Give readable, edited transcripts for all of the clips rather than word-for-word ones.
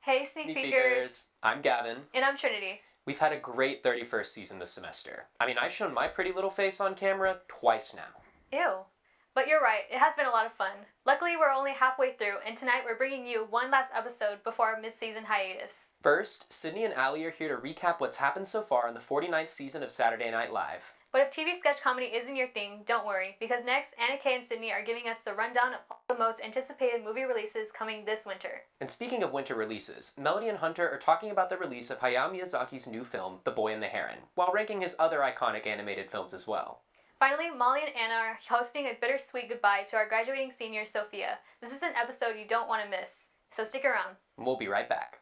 Hey, Sneak Sneak Peekers! Peekers. I'm Gavin. And I'm Trinity. We've had a great 31st season this semester. I mean, I've shown my pretty little face on camera twice now. Ew. But you're right, it has been a lot of fun. Luckily, we're only halfway through, and tonight we're bringing you one last episode before our mid-season hiatus. First, Sydney and Allie are here to recap what's happened so far in the 49th season of Saturday Night Live. But if TV sketch comedy isn't your thing, don't worry, because next, Anna Kay and Sydney are giving us the rundown of all the most anticipated movie releases coming this winter. And speaking of winter releases, Melody and Hunter are talking about the release of Hayao Miyazaki's new film, The Boy and the Heron, while ranking his other iconic animated films as well. Finally, Molly and Anna are hosting a bittersweet goodbye to our graduating senior, Sophia. This is an episode you don't want to miss, so stick around. We'll be right back.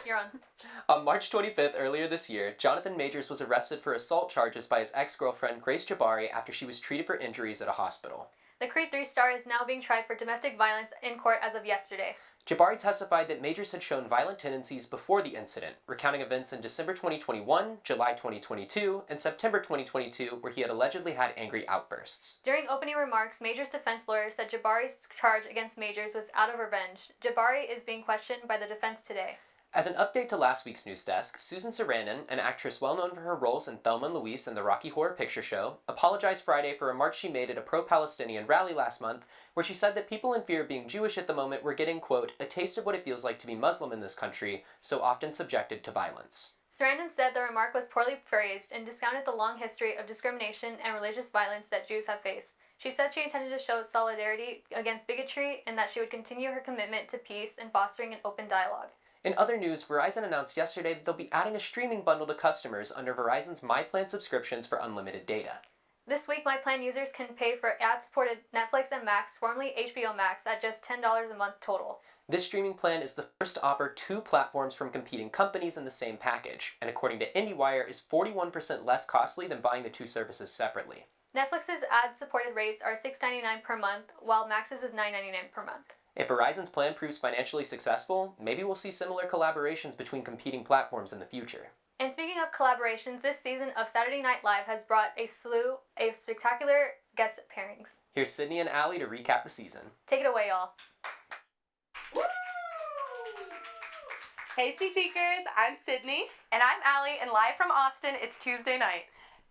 You're on. On March 25th, earlier this year, Jonathan Majors was arrested for assault charges by his ex-girlfriend Grace Jabari after she was treated for injuries at a hospital. The Creed 3 star is now being tried for domestic violence in court as of yesterday. Jabari testified that Majors had shown violent tendencies before the incident, recounting events in December 2021, July 2022, and September 2022 where he had allegedly had angry outbursts. During opening remarks, Majors' defense lawyer said Jabari's charge against Majors was out of revenge. Jabari is being questioned by the defense today. As an update to last week's news desk, Susan Sarandon, an actress well known for her roles in Thelma and Louise and the Rocky Horror Picture Show, apologized Friday for remarks she made at a pro-Palestinian rally last month, where she said that people in fear of being Jewish at the moment were getting, quote, a taste of what it feels like to be Muslim in this country, so often subjected to violence. Sarandon said the remark was poorly phrased and discounted the long history of discrimination and religious violence that Jews have faced. She said she intended to show solidarity against bigotry and that she would continue her commitment to peace and fostering an open dialogue. In other news, Verizon announced yesterday that they'll be adding a streaming bundle to customers under Verizon's MyPlan subscriptions for unlimited data. This week, MyPlan users can pay for ad-supported Netflix and Max, formerly HBO Max, at just $10 a month total. This streaming plan is the first to offer two platforms from competing companies in the same package, and according to IndieWire, is 41% less costly than buying the two services separately. Netflix's ad-supported rates are $6.99 per month, while Max's is $9.99 per month. If Verizon's plan proves financially successful, maybe we'll see similar collaborations between competing platforms in the future. And speaking of collaborations, this season of Saturday Night Live has brought a slew of spectacular guest pairings. Here's Sydney and Allie to recap the season. Take it away, y'all. Woo! Hey, Sneak Peekers, I'm Sydney. And I'm Allie, and live from Austin, it's Tuesday night.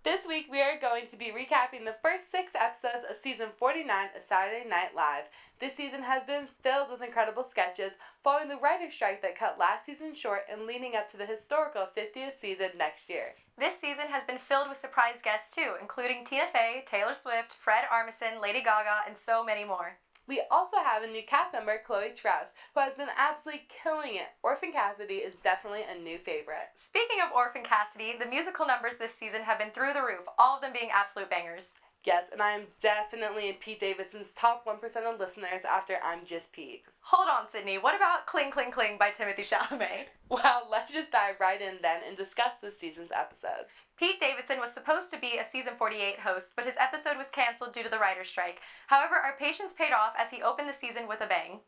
This week we are going to be recapping the first 6 episodes of season 49 of Saturday Night Live. This season has been filled with incredible sketches following the writer's strike that cut last season short and leading up to the historical 50th season next year. This season has been filled with surprise guests too, including Tina Fey, Taylor Swift, Fred Armisen, Lady Gaga, and so many more. We also have a new cast member, Chloe Trouse, who has been absolutely killing it. Orphan Cassidy is definitely a new favorite. Speaking of Orphan Cassidy, the musical numbers this season have been through the roof, all of them being absolute bangers. Yes, and I am definitely in Pete Davidson's top 1% of listeners after I'm Just Pete. Hold on, Sydney, what about Cling Cling Cling by Timothée Chalamet? Well, let's just dive right in then and discuss this season's episodes. Pete Davidson was supposed to be a season 48 host, but his episode was canceled due to the writer's strike. However, our patience paid off as he opened the season with a bang.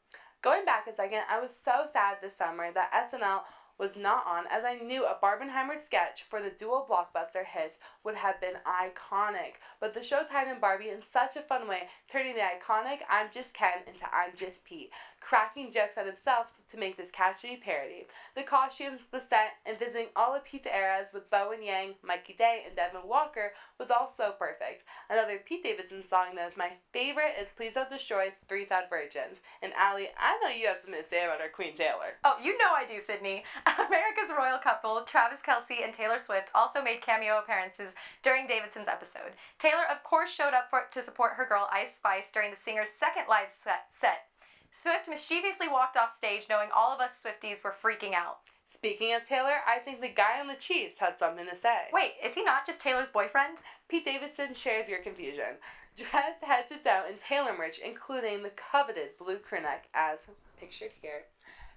Going back a second, I was so sad this summer that SNL was not on, as I knew a Barbenheimer sketch for the dual blockbuster hits would have been iconic. But the show tied in Barbie in such a fun way, turning the iconic I'm Just Ken into I'm Just Pete, cracking jokes at himself to make this catchy parody. The costumes, the set, and visiting all of Pete's eras with Bowen Yang, Mikey Day, and Devin Walker was all so perfect. Another Pete Davidson song that is my favorite is Please Don't Destroy's Three Sad Virgins. And Allie, I know you have something to say about our Queen Taylor. Oh, you know I do, Sydney. America's royal couple, Travis Kelce and Taylor Swift, also made cameo appearances during Davidson's episode. Taylor, of course, showed up to support her girl Ice Spice during the singer's second live set. Swift mischievously walked off stage knowing all of us Swifties were freaking out. Speaking of Taylor, I think the guy on the Chiefs had something to say. Wait, is he not just Taylor's boyfriend? Pete Davidson shares your confusion. Dressed head to toe in Taylor merch, including the coveted blue crew neck as pictured here.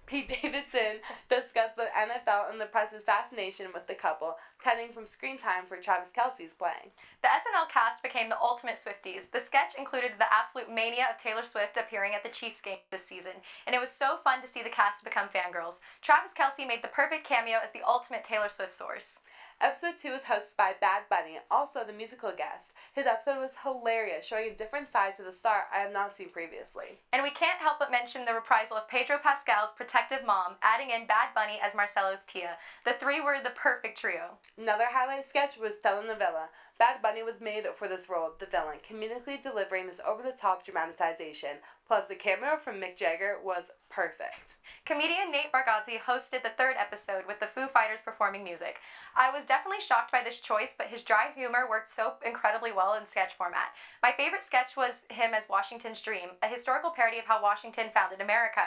Pete Davidson discussed the NFL and the press's fascination with the couple, cutting from screen time for Travis Kelce's playing. The SNL cast became the ultimate Swifties. The sketch included the absolute mania of Taylor Swift appearing at the Chiefs game this season, and it was so fun to see the cast become fangirls. Travis Kelce made the perfect cameo as the ultimate Taylor Swift source. Episode 2 was hosted by Bad Bunny, also the musical guest. His episode was hilarious, showing a different side to the star I have not seen previously. And we can't help but mention the reprisal of Pedro Pascal's protective mom, adding in Bad Bunny as Marcelo's Tia. The three were the perfect trio. Another highlight sketch was telenovela. Bad Bunny was made for this role, the villain, comedically delivering this over-the-top dramatization. Plus, the cameo from Mick Jagger was perfect. Comedian Nate Bargatze hosted the third episode with the Foo Fighters performing music. I was definitely shocked by this choice, but his dry humor worked so incredibly well in sketch format. My favorite sketch was him as Washington's Dream, a historical parody of how Washington founded America.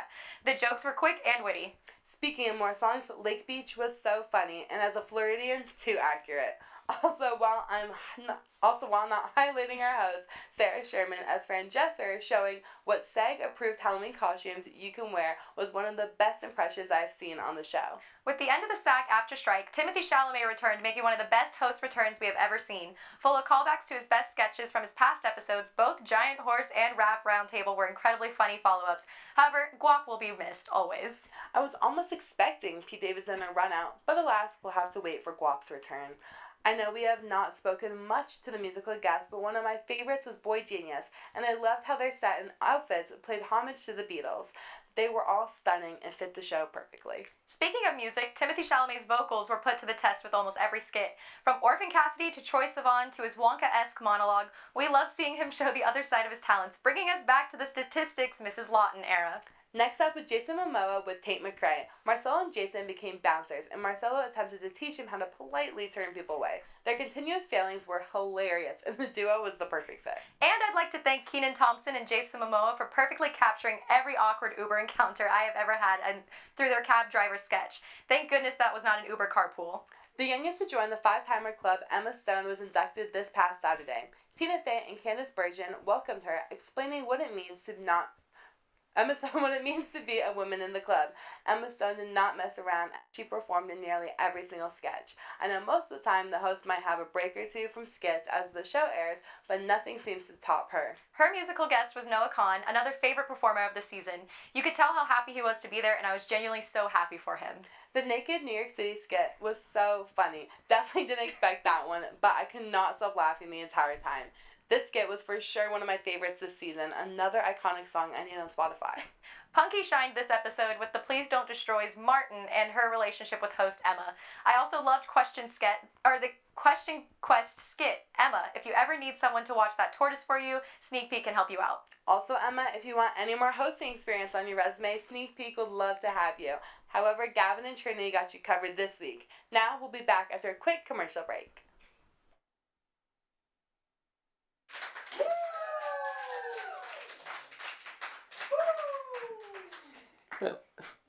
The jokes were quick and witty. Speaking of more songs, Lake Beach was so funny, and as a Floridian, too accurate. Also, while not highlighting our host, Sarah Sherman, as Fran Jesser, showing what SAG-approved Halloween costumes you can wear was one of the best impressions I've seen on the show. With the end of the SAG after strike, Timothée Chalamet returned, making one of the best host returns we have ever seen. Full of callbacks to his best sketches from his past episodes, both Giant Horse and Rap Roundtable were incredibly funny follow-ups. However, Guap will be missed, always. I was almost expecting Pete Davidson to run out, but alas, we'll have to wait for Guap's return. I know we have not spoken much to the musical guests, but one of my favorites was Boy Genius, and I loved how their set and outfits played homage to the Beatles. They were all stunning and fit the show perfectly. Speaking of music, Timothée Chalamet's vocals were put to the test with almost every skit. From Orphan Cassidy to Troye Sivan to his Wonka-esque monologue, we love seeing him show the other side of his talents, bringing us back to the statistics Mrs. Lawton era. Next up was Jason Momoa with Tate McRae. Marcelo and Jason became bouncers, and Marcelo attempted to teach him how to politely turn people away. Their continuous failings were hilarious, and the duo was the perfect fit. And I'd like to thank Kenan Thompson and Jason Momoa for perfectly capturing every awkward Uber encounter I have ever had and through their cab driver sketch. Thank goodness that was not an Uber carpool. The youngest to join the Five-Timer Club, Emma Stone, was inducted this past Saturday. Tina Fey and Candice Bergen welcomed her, explaining what it means to be a woman in the club. Emma Stone did not mess around. She performed in nearly every single sketch. I know most of the time the host might have a break or two from skits as the show airs, but nothing seems to top her. Her musical guest was Noah Kahan, another favorite performer of the season. You could tell how happy he was to be there, and I was genuinely so happy for him. The naked New York City skit was so funny. Definitely didn't expect that one, but I could not stop laughing the entire time. This skit was for sure one of my favorites this season, another iconic song I need on Spotify. Punky shined this episode with the Please Don't Destroy's Martin and her relationship with host Emma. I also loved the Question Quest skit. Emma, if you ever need someone to watch that tortoise for you, Sneak Peek can help you out. Also, Emma, if you want any more hosting experience on your resume, Sneak Peek would love to have you. However, Gavin and Trinity got you covered this week. Now, we'll be back after a quick commercial break.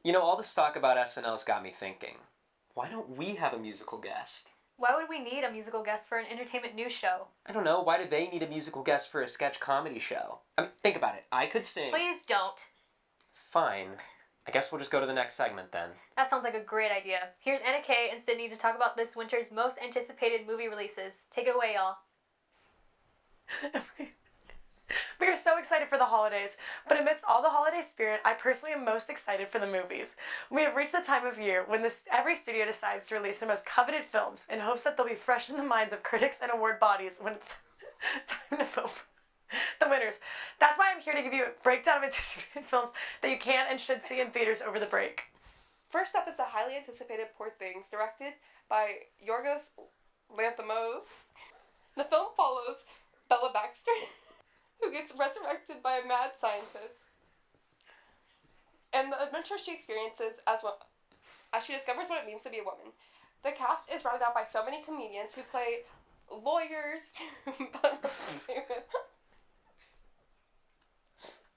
You know, all this talk about SNL's got me thinking, why don't we have a musical guest? Why would we need a musical guest for an entertainment news show? I don't know, why do they need a musical guest for a sketch comedy show? I mean, think about it. I could sing... Please don't. Fine. I guess we'll just go to the next segment then. That sounds like a great idea. Here's Anna Kay and Sydney to talk about this winter's most anticipated movie releases. Take it away, y'all. We are so excited for the holidays, but amidst all the holiday spirit, I personally am most excited for the movies. We have reached the time of year when every studio decides to release their most coveted films in hopes that they'll be fresh in the minds of critics and award bodies when it's time to vote the winners. That's why I'm here to give you a breakdown of anticipated films that you can and should see in theaters over the break. First up is the highly anticipated Poor Things, directed by Yorgos Lanthimos. The film follows Bella Baxter, who gets resurrected by a mad scientist, and the adventure she experiences as she discovers what it means to be a woman. The cast is rounded out by so many comedians who play lawyers, but it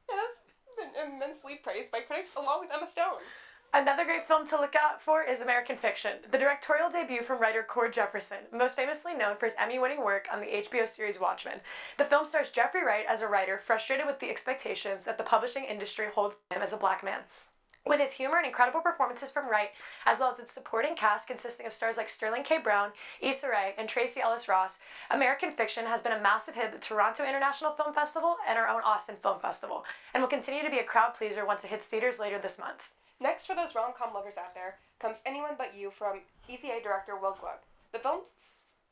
has been immensely praised by critics along with Emma Stone. Another great film to look out for is American Fiction, the directorial debut from writer Cord Jefferson, most famously known for his Emmy-winning work on the HBO series Watchmen. The film stars Jeffrey Wright as a writer frustrated with the expectations that the publishing industry holds him as a black man. With its humor and incredible performances from Wright, as well as its supporting cast consisting of stars like Sterling K. Brown, Issa Rae, and Tracee Ellis Ross, American Fiction has been a massive hit at the Toronto International Film Festival and our own Austin Film Festival, and will continue to be a crowd pleaser once it hits theaters later this month. Next, for those rom-com lovers out there, comes Anyone But You from ECA director Will Gluck. The film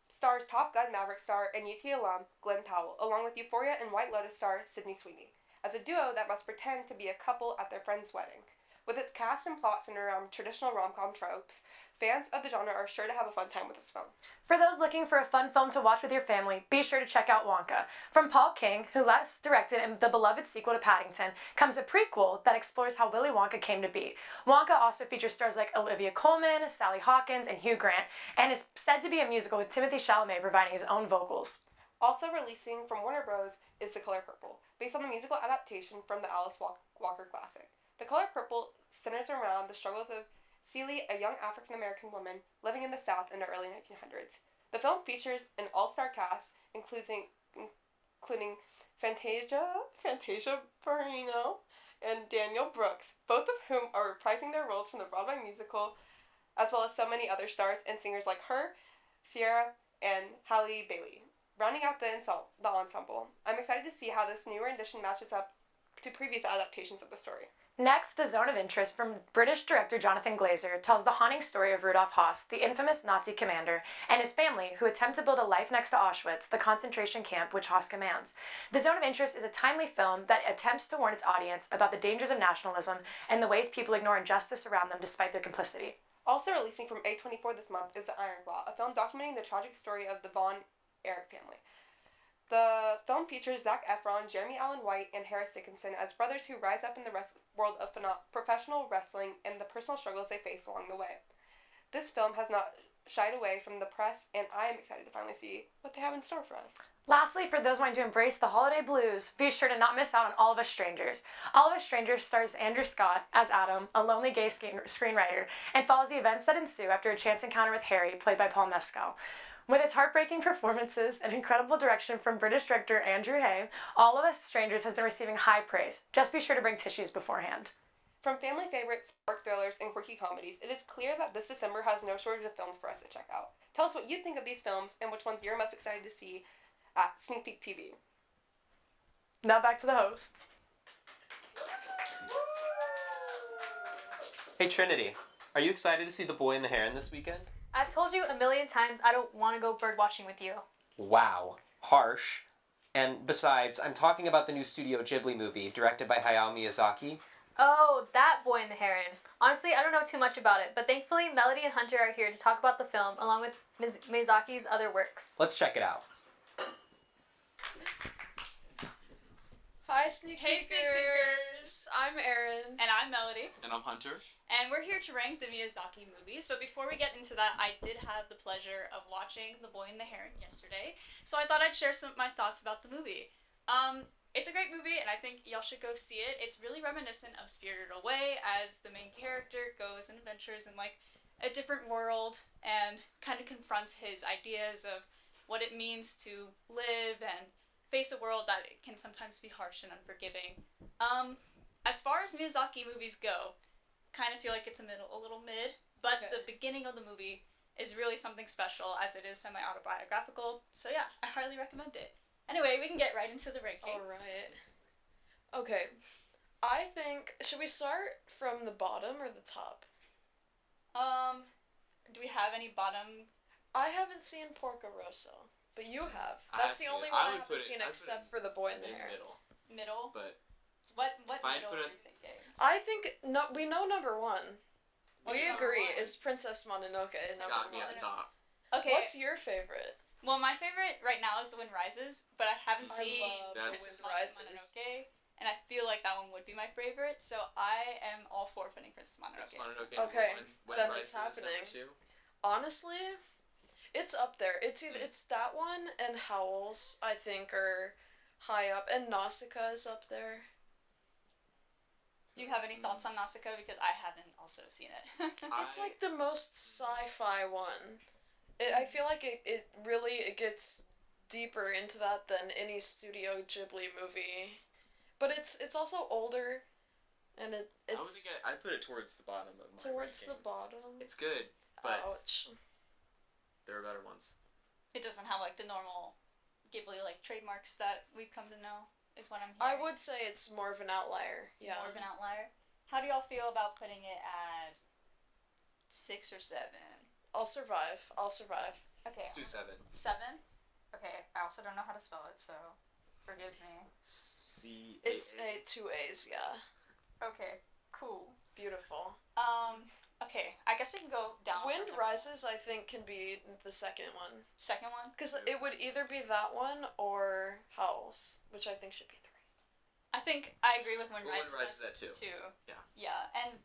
stars Top Gun Maverick star and UT alum Glenn Powell, along with Euphoria and White Lotus star Sydney Sweeney, as a duo that must pretend to be a couple at their friend's wedding. With its cast and plot centered around traditional rom-com tropes, fans of the genre are sure to have a fun time with this film. For those looking for a fun film to watch with your family, be sure to check out Wonka. From Paul King, who last directed the beloved sequel to Paddington, comes a prequel that explores how Willy Wonka came to be. Wonka also features stars like Olivia Colman, Sally Hawkins, and Hugh Grant, and is said to be a musical with Timothée Chalamet providing his own vocals. Also releasing from Warner Bros. Is The Color Purple, based on the musical adaptation from the Alice Walker classic. The Color Purple centers around the struggles of Celie, a young African-American woman living in the South in the early 1900s. The film features an all-star cast, including Fantasia Barrino, and Daniel Brooks, both of whom are reprising their roles from the Broadway musical, as well as so many other stars and singers like her, Sierra, and Halle Bailey, rounding out the ensemble. I'm excited to see how this new rendition matches up to previous adaptations of the story. Next, The Zone of Interest from British director Jonathan Glazer tells the haunting story of Rudolf Höss, the infamous Nazi commander, and his family who attempt to build a life next to Auschwitz, the concentration camp which Höss commands. The Zone of Interest is a timely film that attempts to warn its audience about the dangers of nationalism and the ways people ignore injustice around them despite their complicity. Also releasing from A24 this month is The Iron Claw, a film documenting the tragic story of the Von Erich family. The film features Zac Efron, Jeremy Allen White, and Harris Dickinson as brothers who rise up in the world of professional wrestling and the personal struggles they face along the way. This film has not shied away from the press, and I am excited to finally see what they have in store for us. Lastly, for those wanting to embrace the holiday blues, be sure to not miss out on All of Us Strangers. All of Us Strangers stars Andrew Scott as Adam, a lonely gay screenwriter, and follows the events that ensue after a chance encounter with Harry, played by Paul Mescal. With its heartbreaking performances and incredible direction from British director Andrew Hay, All of Us Strangers has been receiving high praise. Just be sure to bring tissues beforehand. From family favorites, dark thrillers, and quirky comedies, it is clear that this December has no shortage of films for us to check out. Tell us what you think of these films and which ones you're most excited to see at Sneak Peek TV. Now back to the hosts. Hey Trinity, are you excited to see The Boy and the Heron this weekend? I've told you a million times I don't want to go bird watching with you. Wow, harsh. And besides, I'm talking about the new Studio Ghibli movie directed by Hayao Miyazaki. Oh, that Boy and the Heron. Honestly, I don't know too much about it, but thankfully Melody and Hunter are here to talk about the film along with Miyazaki's other works. Let's check it out. Hi, Sneak Peekers! I'm Erin. And I'm Melody. And I'm Hunter. And we're here to rank the Miyazaki movies, but before we get into that, I did have the pleasure of watching The Boy and the Heron yesterday, so I thought I'd share some of my thoughts about the movie. It's a great movie, and I think y'all should go see it. It's really reminiscent of Spirited Away, as the main character goes and adventures in, like, a different world, and kind of confronts his ideas of what it means to live and face a world that can sometimes be harsh and unforgiving. As far as Miyazaki movies go, kind of feel like it's a little mid, but Okay. the beginning of the movie is really something special, as it is semi-autobiographical, so yeah, I highly recommend it. Anyway, we can get right into the ranking. Alright. Okay. I think, should we start from the bottom or the top? Do we have any bottom? I haven't seen Porco Rosso, but you have. I That's have the only seen it. one I I would haven't put it- seen I'd put except it for The Boy and the in Heron. Middle? But What if I middle put are it- you thinking? I think, no, we know number one. What's we number agree, one? is Princess Mononoke it's number got me one. at the top. Okay, What's your favorite? well, my favorite right now is The Wind Rises, but I haven't I seen love The Princess Wind Rises. Mononoke, and I feel like that one would be my favorite, so I am all for putting Princess Mononoke. That's Mononoke Okay, number one. then Wet it's Rice is number happening. two. Honestly, it's up there. It's that one and Howl's, I think, are high up, and Nausicaa is up there. Do you have any thoughts on Nausicaa? Because I haven't also seen it. It's like the most sci-fi one. I feel like it really gets deeper into that than any Studio Ghibli movie. But it's also older, and I don't it's think I put it towards the bottom of my towards the ranking. bottom. It's good, but Ouch. there are better ones. It doesn't have like the normal Ghibli like trademarks that we've come to know. Is what I'm I hearing. would say it's more of an outlier. Yeah. More of an outlier. How do y'all feel about putting it at 6 or 7? I'll survive. Okay. Let's do 7. 7? Okay, I also don't know how to spell it, so forgive me. C. It's 2 A's. Yeah. Okay, cool. Beautiful. Okay, I guess we can go down. Wind from the Rises, I think, can be the second one. Second one? Because it would either be that one or Howls, which I think should be 3. I think I agree with Wind Well, Rises. Wind Rises at 2. Yeah. Yeah, and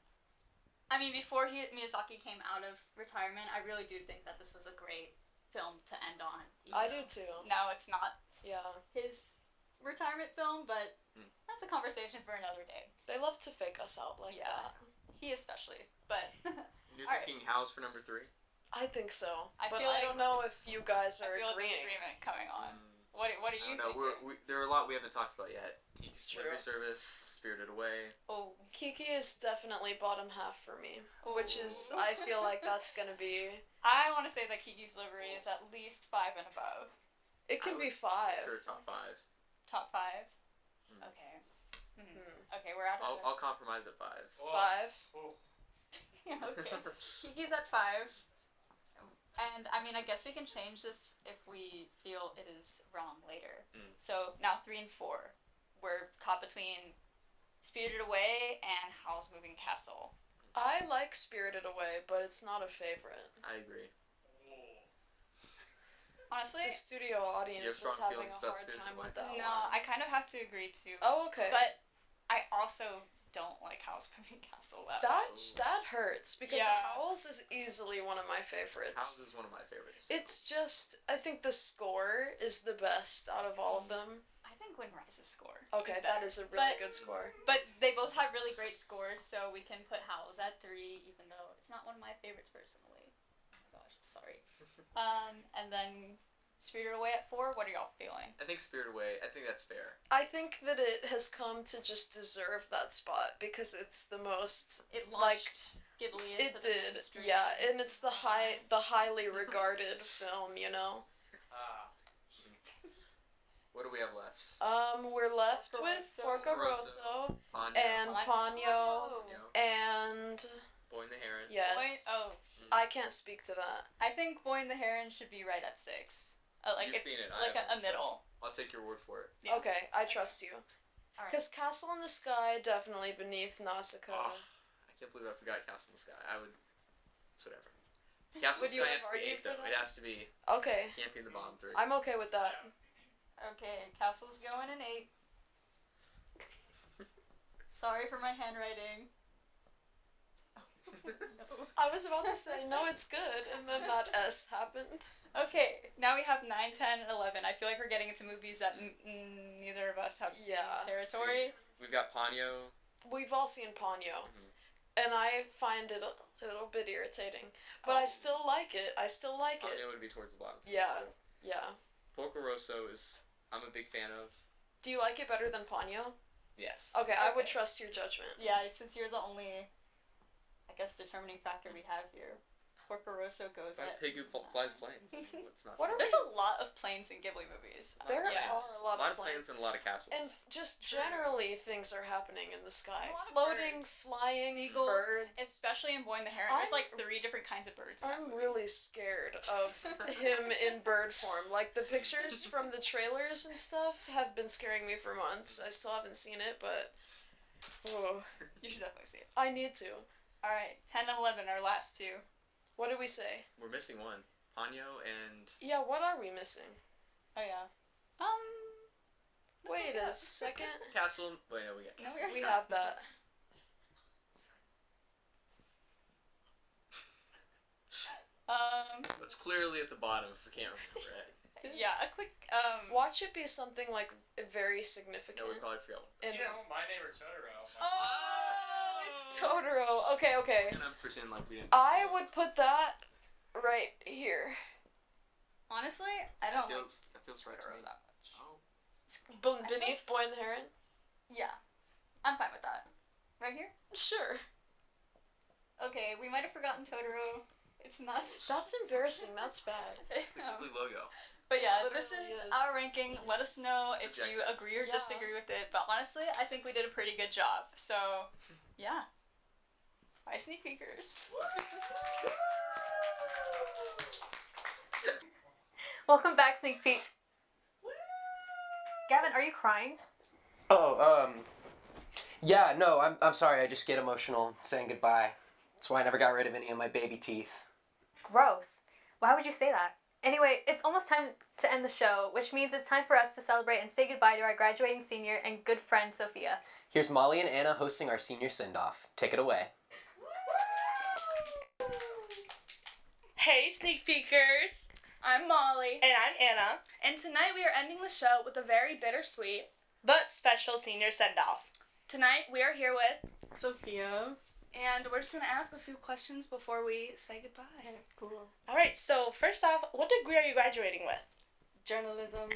I mean, before Miyazaki came out of retirement, I really do think that this was a great film to end on. I do too. Now it's not Yeah. his retirement film, but that's a conversation for another day. They love to fake us out like Yeah. that. He especially, but You're Alright. thinking House for number 3? I think so. I but feel I like don't know if you guys I are feel a agreeing. disagreement coming on. What are I you don't know. thinking? There are a lot we haven't talked about yet. It's Delivery true. Service, Spirited Away. Oh, Kiki is definitely bottom half for me, which is, I feel like that's gonna be. I want to say that Kiki's Livery is at least 5 and above. It can be 5. Sure, top 5. Top 5. Hmm. Okay. Okay, we're at. I'll compromise at 5. 5. Okay. Kiki's at 5. And I mean, I guess we can change this if we feel it is wrong later. So now 3 and 4, we're caught between Spirited Away and Howl's Moving Castle. I like Spirited Away, but it's not a favorite. I agree. Honestly, The studio audience You have is strong having a feelings about hard Spirited time Away? with that no, one. I kind of have to agree too. Oh, okay. But I also don't like Howl's Moving Castle that much. That hurts because Yeah. Howls is easily one of my favorites. House is one of my favorites. Too. It's just, I think the score is the best out of all of them. I think Wind Rises score. Okay, is that better. is a really But- good score. But they both have really great scores, so we can put Howl's at 3, even though it's not one of my favorites personally. Oh my gosh, sorry. And then Spirited Away at 4. What are y'all feeling? I think Spirited Away, I think that's fair. I think that it has come to just deserve that spot because it's the most. It launched Ghibli into It the did, mainstream. yeah, and it's the highly regarded film, you know. What do we have left? We're left Porco with Rosso. Porco Rosso. Rosso Ponyo. and Ponyo Oh. and Boy and the Heron. yes, I can't speak to that. I think Boy and the Heron should be right at 6. Like You've it's seen it. I like haven't, a so middle. I'll take your word for it. Yeah. Okay, I trust you. Alright. Because Castle in the Sky definitely beneath Nausicaa. Oh, I can't believe I forgot Castle in the Sky. I would. It's whatever. Castle Would in you the Sky have has to be argued 8 for though. that? It has to be. Okay, Can't be in the bottom 3. I'm okay with that. Okay, Castle's going in 8. Sorry for my handwriting. I was about to say, no, it's good, and then that S happened. Okay, now we have 9, 10, and 11. I feel like we're getting into movies that neither of us have seen Yeah. territory. We've got Ponyo. We've all seen Ponyo, Mhm. and I find it a little bit irritating, but I still like it. Ponyo would be towards the bottom. Yeah. So. Yeah. Porco Rosso is. I'm a big fan of. Do you like it better than Ponyo? Yes. Okay, I would Okay. trust your judgment. Yeah, since you're the only, I guess, determining factor we have here, Porco Rosso goes It's not a at. pig who flies planes. What's not? What are There's a lot of planes in Ghibli movies. There yeah. are a lot of planes. and a lot of castles. And just generally, things are happening in the sky. A lot of Floating, birds. flying, Seagulls, birds. especially in Boy and the Heron. There's like 3 different kinds of birds. In that I'm movie. really scared of him in bird form. Like, the pictures from the trailers and stuff have been scaring me for months. I still haven't seen it, but... Oh, You should definitely see it. I need to. Alright, 10 and 11, our last 2. What did we say? We're missing one. Ponyo and. Yeah, what are we missing? Oh yeah. Let's Wait look it a up. second. Castle. Wait, no, we got No, Castle. we're We not. have that. It's clearly at the bottom if we can't remember it. Yeah, a quick Watch it be something, like, very No, significant. we probably forgot one. And My neighbor Totoro. Oh, it's Totoro. Okay, okay. I'm gonna pretend like we didn't. I would put that right here. honestly, I don't like That feels right to Totoro me. that much. Oh. Beneath Boy and the Heron? Yeah. I'm fine with that. Right here? Sure. Okay, we might have forgotten Totoro. It's not. That's embarrassing. That's bad. Ugly logo. But yeah, Literally this is is. our ranking. Let us know if you Subjective. agree or Yeah. disagree with it. But honestly, I think we did a pretty good job. So, yeah. Bye, sneak peekers. Welcome back, Sneak Peek. Gavin, are you crying? Oh, yeah, no, I'm sorry, I just get emotional saying goodbye. That's why I never got rid of any of my baby teeth. Gross. Why would you say that? Anyway, it's almost time to end the show, which means it's time for us to celebrate and say goodbye to our graduating senior and good friend, Sophia. Here's Molly and Anna hosting our senior send-off. Take it away. Hey, sneak peekers! I'm Molly. And I'm Anna, And tonight we are ending the show with a very bittersweet. but special senior send-off. Tonight we are here with, Sophia. and we're just going to ask a few questions before we say goodbye. Cool. Alright, so first off, what degree are you graduating with? Journalism.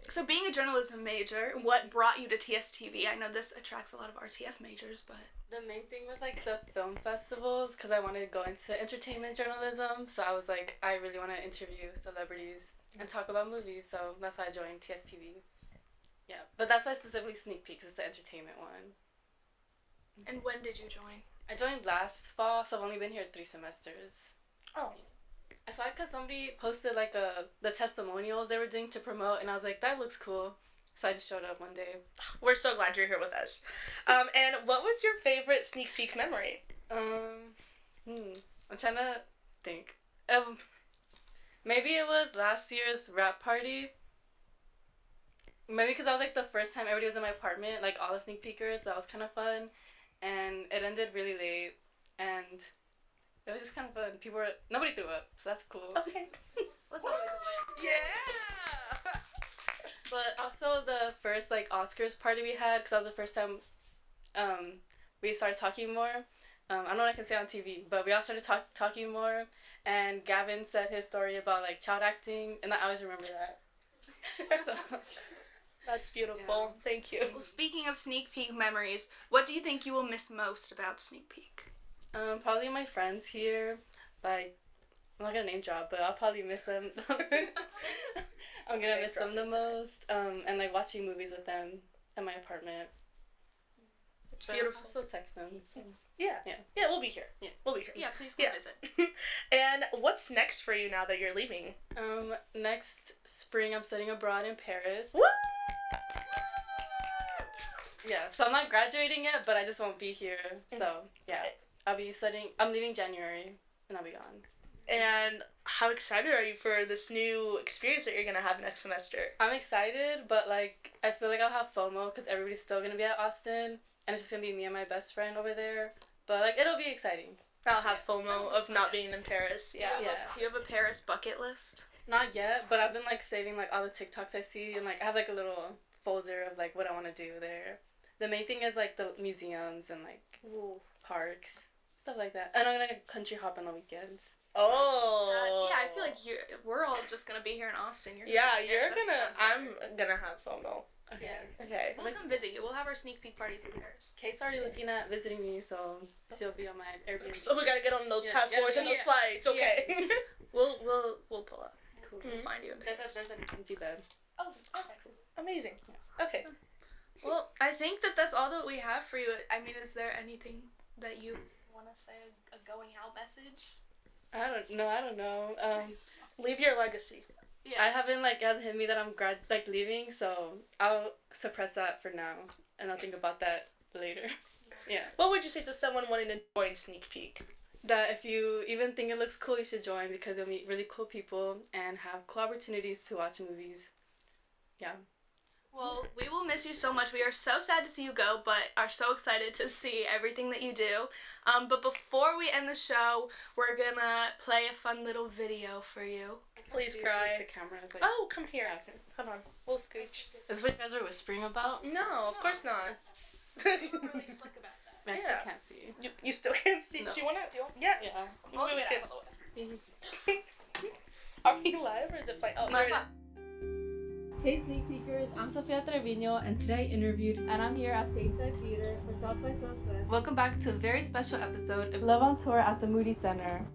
So being a journalism major, what brought you to TSTV? I know this attracts a lot of RTF majors, but The main thing was like the film festivals because I wanted to go into entertainment journalism. So I was like, I really want to interview celebrities and talk about movies. So that's why I joined TSTV. Yeah, but that's why specifically Sneak Peeks is the entertainment one. and when did you join? I joined last fall, so I've only been here 3 semesters. Oh. I saw it because somebody posted like the testimonials they were doing to promote, and I was like, that looks cool. So I just showed up one day. We're so glad you're here with us. And what was your favorite sneak peek memory? I'm trying to think. Maybe it was last year's rap party. Maybe because I was like the first time everybody was in my apartment, like all the sneak peekers. So that was kind of fun, and it ended really late, and it was just kind of fun. Nobody threw up, so that's cool. Okay. That's always a win. Yeah! But also the first like Oscars party we had, because that was the first time we started talking more. I don't know what I can say on TV, but we all started talking more, and Gavin said his story about like child acting, and I always remember that. So, That's beautiful. Yeah. Thank you. Well, speaking of sneak peek memories, what do you think you will miss most about sneak peek? probably my friends here. Like, I'm not gonna name drop, but I'll probably miss them. I'm gonna miss them the most. And like watching movies with them at my apartment. It's But beautiful. I'll still text them. So. Yeah. Yeah. Yeah, we'll be here. Yeah. We'll be here. Yeah, please come Yeah. visit. And what's next for you now that you're leaving? Next spring I'm studying abroad in Paris. Woo! Yeah, so I'm not graduating yet, but I just won't be here. So yeah, I'll be studying. I'm leaving January, and I'll be gone. And how excited are you for this new experience that you're gonna have next semester? I'm excited, but like I feel like I'll have FOMO because everybody's still gonna be at Austin, and it's just gonna be me and my best friend over there. But like it'll be exciting. I'll have FOMO of not being in Paris. Yeah. Yeah. Do you have a Paris bucket list? Not yet, but I've been like saving like all the TikToks I see, and like I have like a little folder of like what I want to do there. The main thing is like the museums and like parks, stuff like that. And I'm gonna country hop on the weekends. Oh. Yeah, I feel like we're all just gonna be here in Austin. Yeah, That's I'm gonna have FOMO. Okay. Okay. We'll come visit you. We'll have our sneak peek parties in Paris. Kate's already looking at visiting me, so she'll be on my Airbnb. So we gotta get on those Yeah, passports and those yeah. flights, okay? We'll pull up. Cool. We'll find you. There's an empty bed. Oh, okay. Amazing. Okay. Well, I think that's all that we have for you. I mean, is there anything that you want to say, a going out message? I don't know. Leave your legacy. I haven't like it hasn't hit me that I'm leaving, so I'll suppress that for now, and I'll think about that later. Yeah. What would you say to someone wanting to join Sneak Peek? That if you even think it looks cool, you should join because you'll meet really cool people and have cool opportunities to watch movies. Yeah. Well, we will miss you so much. We are so sad to see you go, but are so excited to see everything that you do. But before we end the show, we're gonna play a fun little video for you. Please The cry. camera is like. Oh, come here. Okay. Hold on. We'll scooch. Is this what you guys were whispering about? No, of course not. Really slick about that. I actually Yeah. can't see. You still can't see. No. Do you wanna? Yeah. Yeah. Maybe we can. Are we live or is it playing? Oh, No, here it's it not. is. Hey Sneak Peekers, I'm Sofia Trevino and today I interviewed and I'm here at Stateside Theater for South by Southwest. Welcome back to a very special episode of Love on Tour at the Moody Center.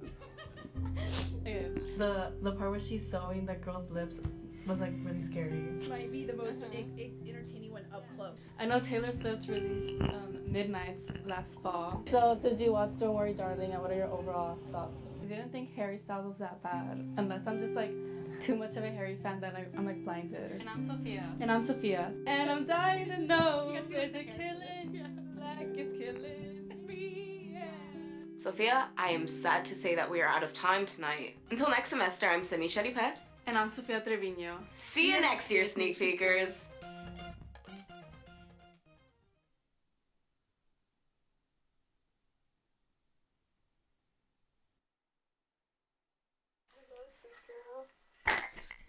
Okay. The part where she's sewing that girl's lips was like really scary. Might be the most entertaining one up close. I know Taylor Swift released Midnights last fall. So did you watch Don't Worry Darling and what are your overall thoughts? I didn't think Harry Styles was that bad unless I'm just like too much of a Harry fan that I'm like blinded. And I'm Sophia. And I'm Sophia. And I'm dying to know, is it killing? Like it's killing me. Yeah. Sophia, I am sad to say that we are out of time tonight. Until next semester, I'm Semi Sharipet. And I'm Sofia Trevino. See you next year, Sneak Peekers.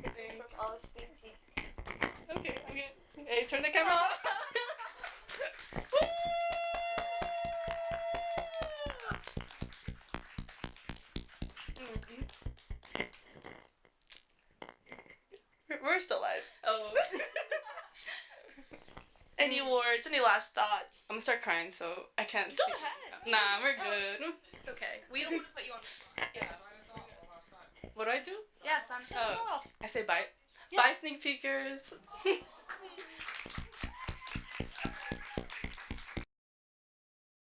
This is from all of Sneak Peek. Okay. Hey, turn the camera off. We're still live. Oh. Any awards? Any last thoughts? I'm gonna start crying, so I can't speak. Go ahead. Nah, we're good. It's okay. We don't want to put you on the spot. Yes. What do I do? Yes, I'm I say bye. Bye, Sneak Peekers.